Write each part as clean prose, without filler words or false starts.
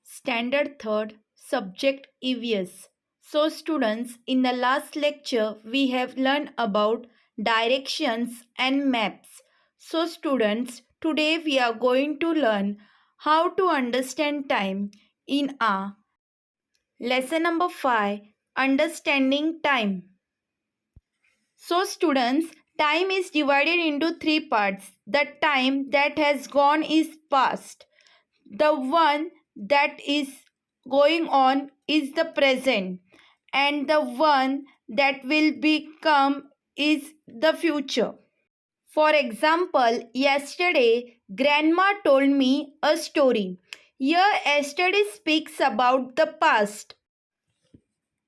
Standard 3rd, subject EVS. So students, in the last lecture we have learned about directions and maps. So students, today we are going to learn how to understand time in our lesson number 5, understanding time. So students, time is divided into three parts. The time that has gone is past. The one that is going on is the present, and the one that will become is the future. For example, yesterday grandma told me a story. Here, yesterday speaks about the past.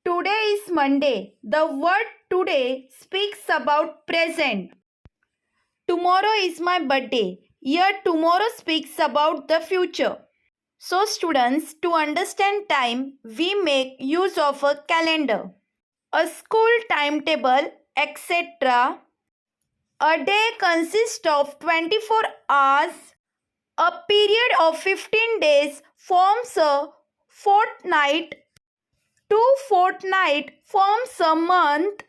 Today is Monday. The word today speaks about present. Tomorrow is my birthday. Here, tomorrow speaks about the future. So students, to understand time, we make use of a calendar, a school timetable, etc. A day consists of 24 hours. A period of 15 days forms a fortnight. Two fortnight forms a month,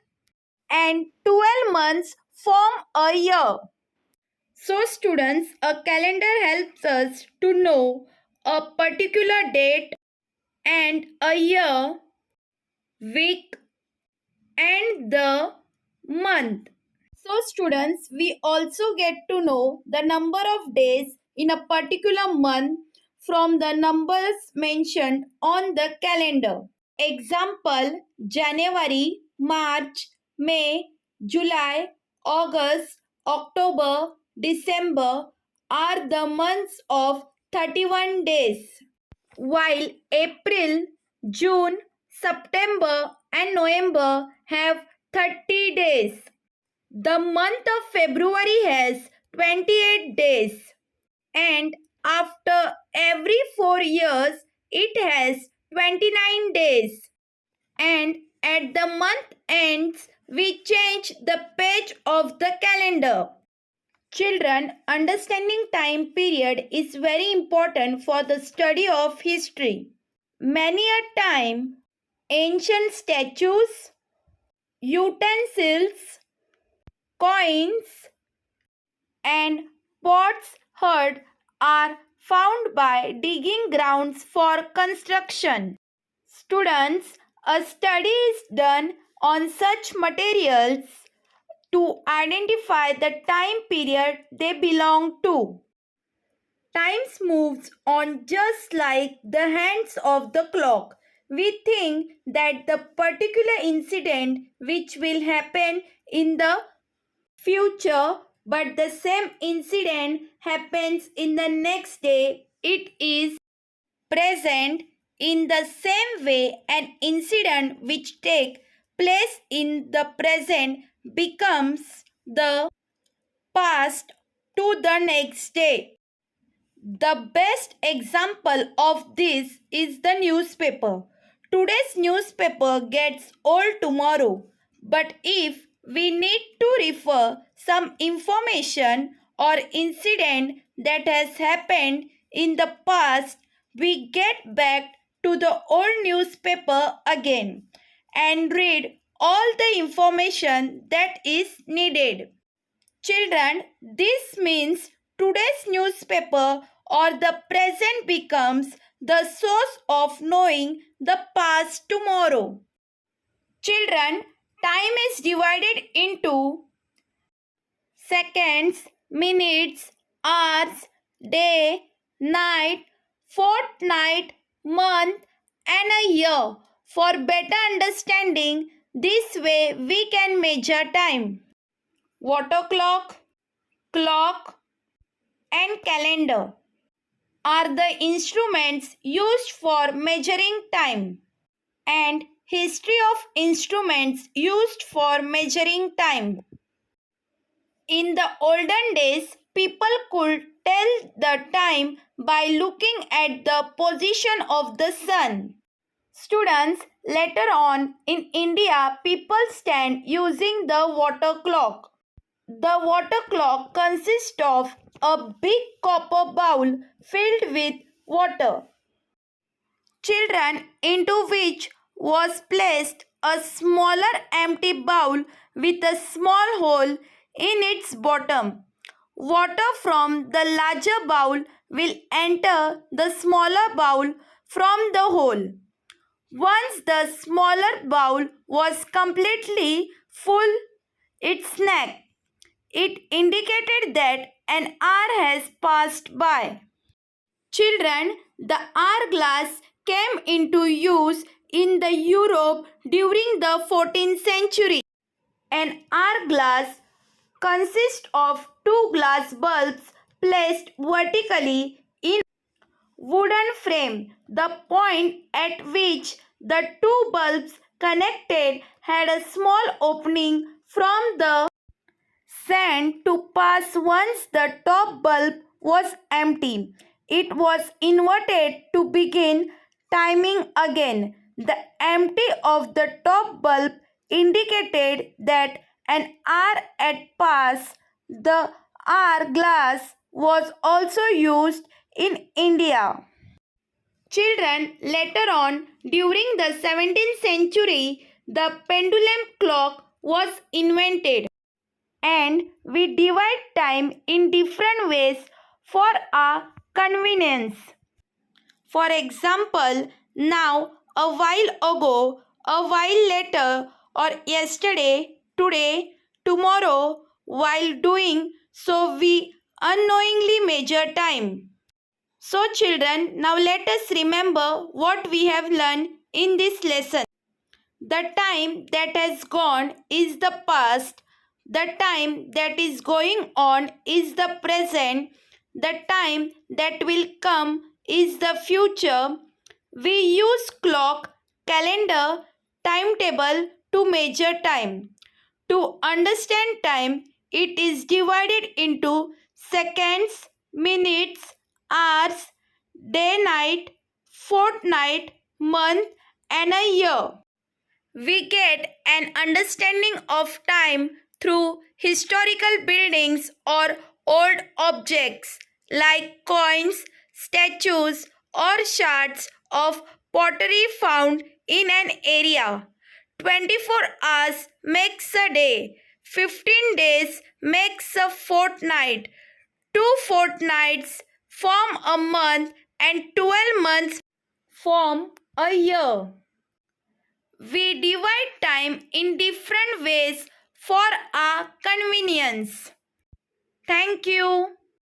and 12 months form a year. So students, a calendar helps us to know a particular date and a year, week, and the month. So students, we also get to know the number of days in a particular month from the numbers mentioned on the calendar. Example, January, March, May, July, August, October, December are the months of 31 days, while April, June, September, and November have 30 days. The month of February has 28 days, and after every 4 years, it has 29 days. And at the month ends, we change the page of the calendar. Children, understanding time period is very important for the study of history. Many a time, ancient statues, utensils, coins, and pots heard are found by digging grounds for construction. Students, a study is done on such materials to identify the time period they belong to. Time moves on just like the hands of the clock. We think that the particular incident which will happen in the future, but the same incident happens in the next day. It is present. In the same way, an incident which takes place in the present becomes the past to the next day. The best example of this is the newspaper. Today's newspaper gets old tomorrow, but if we need to refer some information or incident that has happened in the past, we get back to the old newspaper again and read all the information that is needed. Children, this means today's newspaper or the present becomes the source of knowing the past tomorrow. Children, time is divided into seconds, minutes, hours, day, night, fortnight, month, and a year. For better understanding, this way we can measure time. Water clock, clock, and calendar are the instruments used for measuring time, and history of instruments used for measuring time. In the olden days, people could tell the time by looking at the position of the sun. Students, later on in India, people stand using the water clock. The water clock consists of a big copper bowl filled with water. children, into which was placed a smaller empty bowl with a small hole in its bottom. Water from the larger bowl will enter the smaller bowl from the hole. Once the smaller bowl was completely full, it snapped. It indicated that an hour has passed by. Children, the hourglass came into use in the Europe during the 14th century. An hourglass consists of two glass bulbs placed vertically in wooden frame. The point at which the two bulbs connected had a small opening from the sand to pass once the top bulb was empty. It was inverted to begin timing again. The empty of the top bulb indicated that an hour had passed. The hourglass was also used in India. Children, later on, during the 17th century, the pendulum clock was invented, and we divide time in different ways for our convenience. For example, now, a while ago, a while later, or yesterday, today, tomorrow, while doing so, we unknowingly measure time. So, children, now let us remember what we have learned in this lesson. The time that has gone is the past. The time that is going on is the present. The time that will come is the future. We use clock, calendar, timetable to measure time. To understand time, it is divided into seconds, minutes, hours, day, night, fortnight, month, and a year. We get an understanding of time through historical buildings or old objects like coins, statues, or shards of pottery found in an area. 24 hours makes a day. 15 days makes a fortnight. 2 fortnights form a month, and 12 months form a year. We divide time in different ways for our convenience. Thank you.